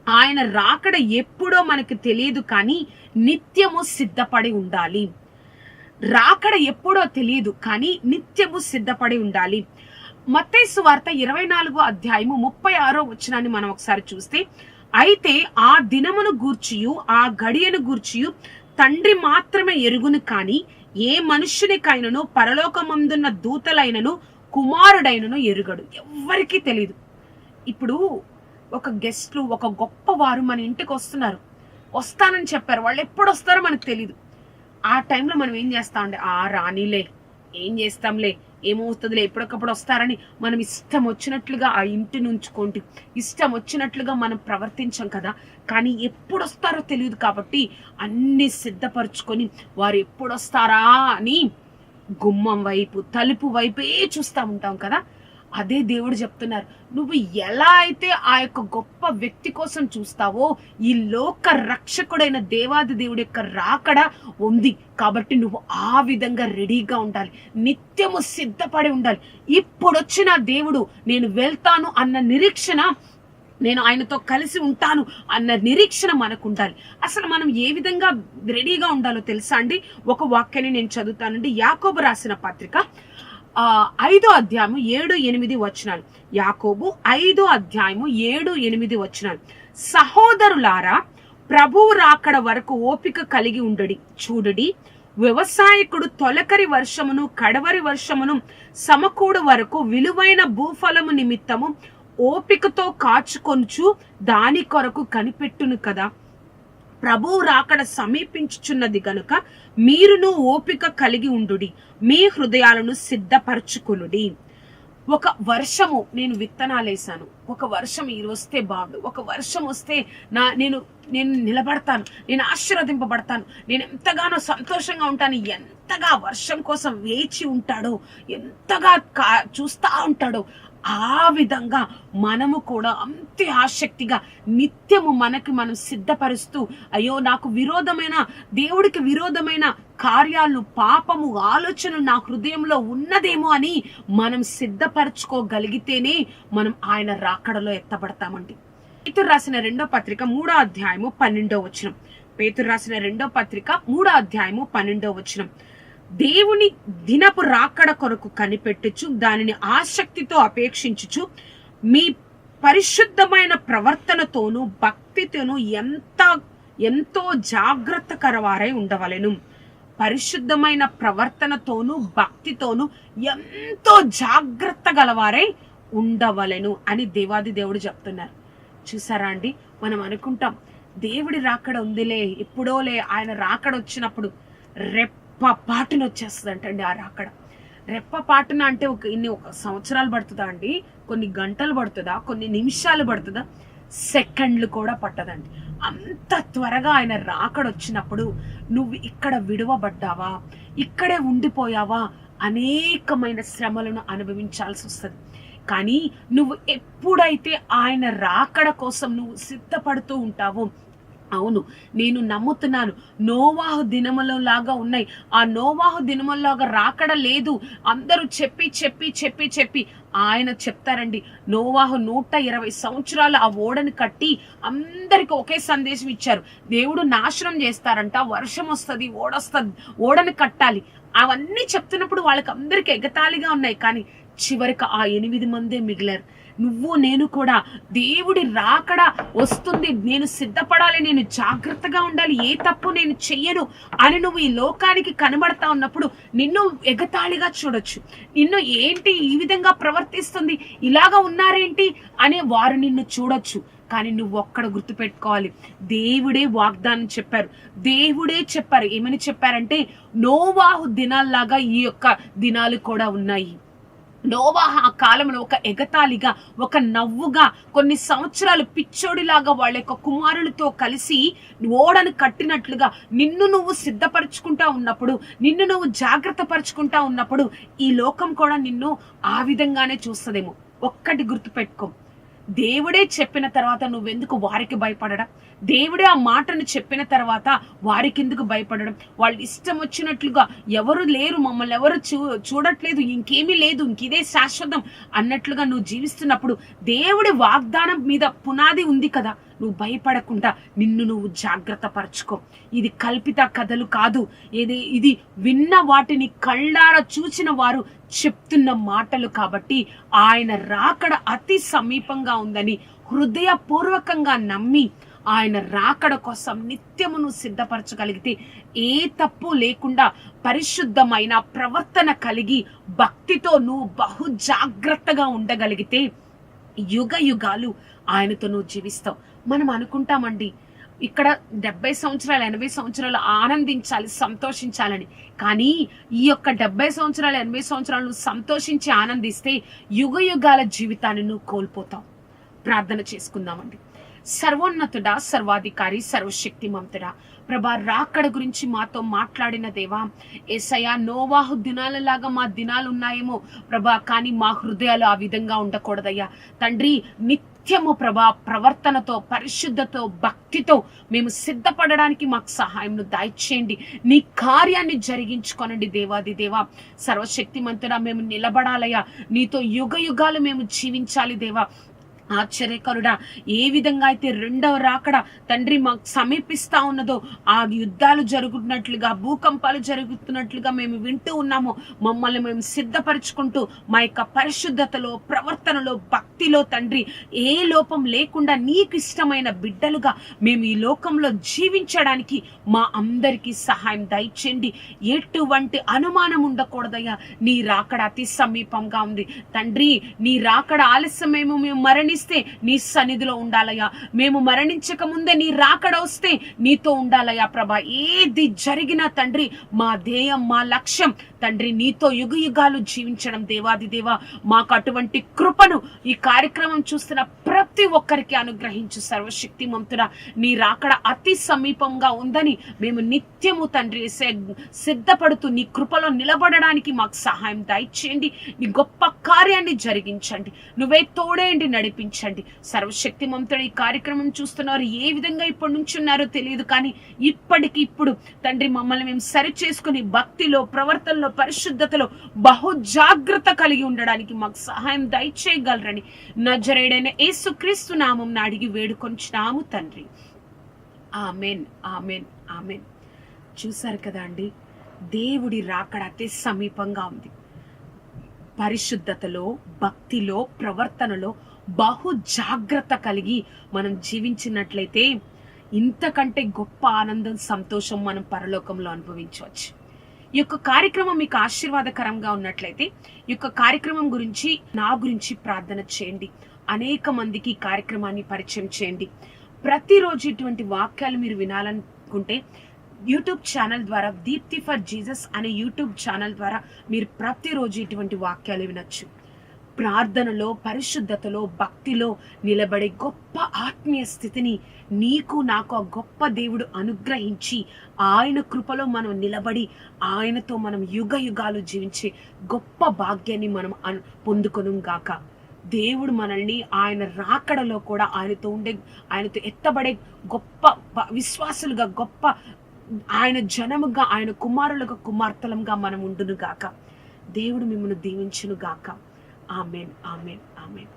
ఆయన రాకడ ఎప్పుడో మనకి తెలియదు, కానీ నిత్యము సిద్ధపడి ఉండాలి. రాకడ ఎప్పుడో తెలియదు, కానీ నిత్యము సిద్ధపడి ఉండాలి. మత్తయి సువార్త 24వ అధ్యాయము 36వ వచనాన్ని మనం ఒకసారి చూస్తే, అయితే ఆ దినమును గూర్చియు ఆ గడియను గూర్చియు తండ్రి మాత్రమే ఎరుగును, కానీ ఏ మనుష్యునికైనను పరలోకమందున్న దూతలైనను కుమారుడైనను ఎరుగడు. ఎవ్వరికీ తెలియదు. ఇప్పుడు ఒక గెస్ట్లు, ఒక గొప్ప వారు మన ఇంటికి వస్తానని చెప్పారు. వాళ్ళు ఎప్పుడు వస్తారో మనకు తెలియదు. ఆ టైంలో మనం ఏం చేస్తామంటే, రానిలే, ఏం చేస్తాంలే, ఏమవుతుందిలే, ఎప్పటికప్పుడు వస్తారని మనం ఇష్టం వచ్చినట్లుగా ఆ ఇంటిని ఉంచుకోండి, ఇష్టం వచ్చినట్లుగా మనం ప్రవర్తించాం కదా. కానీ ఎప్పుడు వస్తారో తెలియదు కాబట్టి అన్ని సిద్ధపరచుకొని వారు ఎప్పుడు వస్తారా అని గుమ్మం వైపు, తలుపు వైపే చూస్తూ ఉంటాం కదా. అదే దేవుడు చెప్తున్నారు, నువ్వు ఎలా అయితే ఆ యొక్క గొప్ప వ్యక్తి కోసం చూస్తావో, ఈ లోక రక్షకుడైన దేవాది దేవుడి యొక్క రాకడ ఉంది కాబట్టి నువ్వు ఆ విధంగా రెడీగా ఉండాలి, నిత్యము సిద్ధపడి ఉండాలి. ఇప్పుడొచ్చిన దేవుడు నేను వెళ్తాను అన్న నిరీక్షణ, నేను ఆయనతో కలిసి ఉంటాను అన్న నిరీక్షణ మనకు ఉండాలి. అసలు మనం ఏ విధంగా రెడీగా ఉండాలో తెలుసా అండి? ఒక వాక్యాన్ని నేను చదువుతానండి. యాకోబు రాసిన పత్రిక 5వ అధ్యాయము 7-8 వచనాలు. యాకోబు 5వ అధ్యాయము 7-8 వచనాలు. సహోదరులారా, ప్రభువు రాకడ వరకు ఓపిక కలిగి ఉండడి. చూడడి, వ్యవసాయకుడు తొలకరి వర్షమును కడవరి వర్షమును సమకూడు వరకు విలువైన భూఫలము నిమిత్తము ఓపికతో కాచుకొనుచు దాని కొరకు కనిపెట్టును కదా. ప్రభువు రాకడ సమీపించుచున్నది గనుక మీరును ఓపిక కలిగి ఉండుడి, మీ హృదయాలను సిద్ధపరచుకొనుడి. ఒక వర్షము, నేను విత్తనాలేసాను, ఒక వర్షం ఈ వస్తే బాగుండు, ఒక వర్షం వస్తే నేను నిలబడతాను, నేను ఆశీర్వదింపబడతాను, నేను ఎంతగానో సంతోషంగా ఉంటాను. ఎంతగా వర్షం కోసం వేచి ఉంటాడో, ఎంతగా చూస్తా ఉంటాడో, ఆ విధంగా మనము కూడా అంతే ఆసక్తిగా నిత్యము మనం సిద్ధపరుస్తూ, అయ్యో నాకు విరోధమైన, దేవుడికి విరోధమైన కార్యాలు, పాపము, ఆలోచనలు నా హృదయంలో ఉన్నదేమో అని మనం సిద్ధపరచుకోగలిగితేనే మనం ఆయన రాకడలో ఎత్తబడతామండి. పేతురు రాసిన 2వ పత్రిక 3వ అధ్యాయము 12వ వచనం. పేతురు రాసిన 2వ పత్రిక 3వ అధ్యాయము 12వ వచనం. దేవుని దినపు రాకడ కొరకు కనిపెట్టుచు దానిని ఆసక్తితో అపేక్షించుచు మీ పరిశుద్ధమైన ప్రవర్తనతోనూ భక్తితోనూ ఎంతో జాగ్రత్తకరవారై ఉండవలెను. పరిశుద్ధమైన ప్రవర్తనతోనూ భక్తితోనూ ఎంతో జాగ్రత్త గలవారై ఉండవలెను అని దేవాది దేవుడు చెప్తున్నారు. చూసారా అండి? మనం అనుకుంటాం దేవుడి రాకడ ఉందిలే, ఎప్పుడోలే, ఆయన రాకడ వచ్చినప్పుడు రెప్పపాటున వచ్చేస్తుంది అంటండి. ఆ రాకడ రెప్పపాటున అంటే ఒక సంవత్సరాలు పడుతుందా అండి? కొన్ని గంటలు పడుతుందా? కొన్ని నిమిషాలు పడుతుందా? సెకండ్లు కూడా పట్టదండి. అంత త్వరగా ఆయన రాకడ వచ్చినప్పుడు నువ్వు ఇక్కడ విడువబడ్డావా, ఇక్కడే ఉండిపోయావా, అనేకమైన శ్రమలను అనుభవించాల్సి వస్తుంది. కానీ నువ్వు ఎప్పుడైతే ఆయన రాకడ కోసం నువ్వు సిద్ధపడుతూ ఉంటావో, అవును, నేను నమ్ముతున్నాను, నోవాహు దినములో లాగా ఉన్నాయి, ఆ నోవాహు దినములాగా రాకడ లేదు. అందరూ చెప్పి చెప్పి చెప్పి చెప్పి ఆయన చెప్తారండి, నోవాహు 120 సంవత్సరాలు ఆ ఓడని కట్టి అందరికి ఒకే సందేశం ఇచ్చారు. దేవుడు నాశనం చేస్తారంట, వర్షం వస్తుంది, ఓడని కట్టాలి, అవన్నీ చెప్తున్నప్పుడు వాళ్ళకి అందరికి ఎగతాళిగా ఉన్నాయి. కానీ చివరికి ఆ 8 మందే మిగిలారు. నువ్వు నేను కూడా దేవుడి రాకడ వస్తుంది, నేను సిద్ధపడాలి, నేను జాగ్రత్తగా ఉండాలి, ఏ తప్పు నేను చెయ్యను అని నువ్వు ఈ లోకానికి కనబడతా ఉన్నప్పుడు నిన్ను ఎగతాళిగా చూడొచ్చు. నిన్ను ఏంటి ఈ విధంగా ప్రవర్తిస్తుంది, ఇలాగా ఉన్నారేంటి అనే వారు నిన్ను చూడొచ్చు. కానీ నువ్వు ఒక్కడ గుర్తుపెట్టుకోవాలి, దేవుడే వాగ్దానం చెప్పారు, దేవుడే చెప్పారు. ఏమని చెప్పారంటే, నోవాహు దినాల్లాగా ఈ యొక్క దినాలు కూడా ఉన్నాయి. నోవాహు ఆ కాలంలో ఒక ఎగతాళిగా, ఒక నవ్వుగా, కొన్ని సంవత్సరాలు పిచ్చోడిలాగా వాళ్ళ యొక్క కుమారులతో కలిసి ఓడను కట్టినట్లుగా నిన్ను నువ్వు సిద్ధపరచుకుంటా ఉన్నప్పుడు, నిన్ను నువ్వు జాగ్రత్త పరుచుకుంటా ఉన్నప్పుడు ఈ లోకం కూడా నిన్ను ఆ విధంగానే చూస్తుందేమో. ఒక్కటి గుర్తుపెట్టుకో, దేవుడే చెప్పిన తర్వాత నువ్వెందుకు వారికి భయపడడం? దేవుడే ఆ మాటను చెప్పిన తర్వాత వారికి ఎందుకు భయపడడం? వాళ్ళు ఇష్టం వచ్చినట్లుగా, ఎవరు లేరు, మమ్మల్ని ఎవరు చూడట్లేదు, ఇంకేమీ లేదు, ఇంకిదే శాశ్వతం అన్నట్లుగా నువ్వు జీవిస్తున్నప్పుడు దేవుడి వాగ్దానం మీద పునాది ఉంది కదా, నువ్వు భయపడకుండా నిన్ను నువ్వు జాగ్రత్త పరచుకో. ఇది కల్పిత కథలు కాదు, ఇది విన్న వాటిని కళ్ళారా చూసిన వారు చెప్తున్న మాటలు. కాబట్టి ఆయన రాకడ అతి సమీపంగా ఉందని హృదయపూర్వకంగా నమ్మి ఆయన రాకడ కోసం నిత్యమును సిద్ధపరచగలిగితే, ఏ తప్పు లేకుండా పరిశుద్ధమైన ప్రవర్తన కలిగి భక్తితో నువ్వు బహు జాగ్రత్తగా ఉండగలిగితే యుగ యుగాలు ఆయనతో నువ్వు జీవిస్తావు. మనం అనుకుంటామండి ఇక్కడ 70 సంవత్సరాలు 80 సంవత్సరాలు ఆనందించాలి, సంతోషించాలని. కానీ ఈ యొక్క 70 సంవత్సరాలు 80 సంవత్సరాలు నువ్వు సంతోషించి ఆనందిస్తే యుగ యుగాల జీవితాన్ని నువ్వు కోల్పోతావు. ప్రార్థన చేసుకుందామండి. సర్వోన్నతుడా, సర్వాధికారి, సర్వశక్తిమంతుడా, ప్రభా రాకడ గురించి మాతో మాట్లాడిన దేవా, యేసయ్యా నోవాహు దినాలలాగా మా దినాలు ఉన్నాయేమో ప్రభా, కానీ మా హృదయాలు ఆ విధంగా ఉండకూడదయ్యా తండ్రి. నిత్యము ప్రభా ప్రవర్తనతో, పరిశుద్ధతో, భక్తితో మేము సిద్ధపడడానికి మాకు సహాయంను దయచేయండి. నీ కార్యాన్ని జరిగించుకోనండి దేవాది దేవా. సర్వశక్తిమంతుడా, మేము నిలబడాలయ్యా, నీతో యుగ యుగాలు మేము జీవించాలి దేవా. ఆశ్చర్యకరుడా, ఏ విధంగా అయితే రెండవ రాకడ తండ్రి మాకు సమీపిస్తా ఉన్నదో, ఆ యుద్ధాలు జరుగుతున్నట్లుగా, భూకంపాలు జరుగుతున్నట్లుగా మేము వింటూ ఉన్నాము. మమ్మల్ని మేము సిద్ధపరచుకుంటూ మా యొక్క పరిశుద్ధతలో, ప్రవర్తనలో, భక్తిలో తండ్రి ఏ లోపం లేకుండా నీకు ఇష్టమైన బిడ్డలుగా మేము ఈ లోకంలో జీవించడానికి మా అందరికీ సహాయం దయచేయండి. ఎటువంటి అనుమానం ఉండకూడదయ్యా, నీ రాకడ అతి సమీపంగా ఉంది తండ్రి. నీ రాకడ ఆలస్యమేమో మేము మరణిస్తే నీ సన్నిధిలో ఉండాలయ్యా. మేము మరణించక ముందే నీ రాకడ వస్తే నీతో ఉండాలయ్యా ప్రభా. ఏది జరిగినా తండ్రి మా ధ్యేయం, మా లక్ష్యం తండ్రి నీతో యుగ యుగాలు జీవించడం దేవాది దేవా. మాకు అటువంటి కృపను ఈ కార్యక్రమం చూస్తున్న ప్రతి ఒక్కరికి అనుగ్రహించు సర్వశక్తిమంతుడా. నీ రాకడ అతి సమీపంగా ఉందని మేము నిత్యము తండ్రి సిద్ధపడుతూ నీ కృపలో నిలబడడానికి మాకు సహాయం దయచేయండి. నీ గొప్ప కార్యాన్ని జరిగించండి, నువ్వే తోడేయండి, నడిపించండి. సర్వశక్తిమంతుడు ఈ కార్యక్రమం చూస్తున్నారు, ఏ విధంగా ఇప్పటి నుంచి ఉన్నారో తెలియదు, కానీ ఇప్పటికి ఇప్పుడు తండ్రి మమ్మల్ని మేము సరి చేసుకుని భక్తిలో, ప్రవర్తనలో, పరిశుద్ధతలో బహు జాగ్రత్త కలిగి ఉండడానికి మాకు సహాయం దయచేయగలరని నజరేయుడైన యేసుక్రీస్తు నామం అడిగి వేడుకొంచున్నాము తండ్రి. Amen, amen, amen. చూసారు కదా అండి, దేవుడి రాకడ అతి సమీపంగా ఉంది. పరిశుద్ధతలో, భక్తిలో, ప్రవర్తనలో బహు జాగ్రత్త కలిగి మనం జీవించినట్లయితే ఇంతకంటే గొప్ప ఆనందం, సంతోషం మనం పరలోకంలో అనుభవించవచ్చు. ఈ యొక్క కార్యక్రమం మీకు ఆశీర్వాదకరంగా ఉన్నట్లయితే ఈ యొక్క కార్యక్రమం గురించి, నా గురించి ప్రార్థన చేయండి. అనేక మందికి ఈ కార్యక్రమాన్ని పరిచయం చేయండి. ప్రతిరోజు ఇటువంటి వాక్యాలు మీరు వినాలనుకుంటే యూట్యూబ్ ఛానల్ ద్వారా, దీప్తి ఫర్ జీసస్ అనే యూట్యూబ్ ఛానల్ ద్వారా మీరు ప్రతిరోజు ఇటువంటి వాక్యాలు వినొచ్చు. ప్రార్థనలో, పరిశుద్ధతలో, భక్తిలో నిలబడే గొప్ప ఆత్మీయ స్థితిని నీకు నాకు ఆ గొప్ప దేవుడు అనుగ్రహించి ఆయన కృపలో మనం నిలబడి ఆయనతో మనం యుగ యుగాలు జీవించే గొప్ప భాగ్యాన్ని మనం పొందుకొను గాక. దేవుడు మనల్ని ఆయన రాకడలో కూడా ఆయనతో ఎత్తబడే గొప్ప విశ్వాసులుగా, గొప్ప ఆయన జనముగా, ఆయన కుమారులుగా, కుమార్తెలంగా మనం ఉండును గాక. దేవుడు మిమ్మల్ని దీవించును గాక. Amen, amen, amen.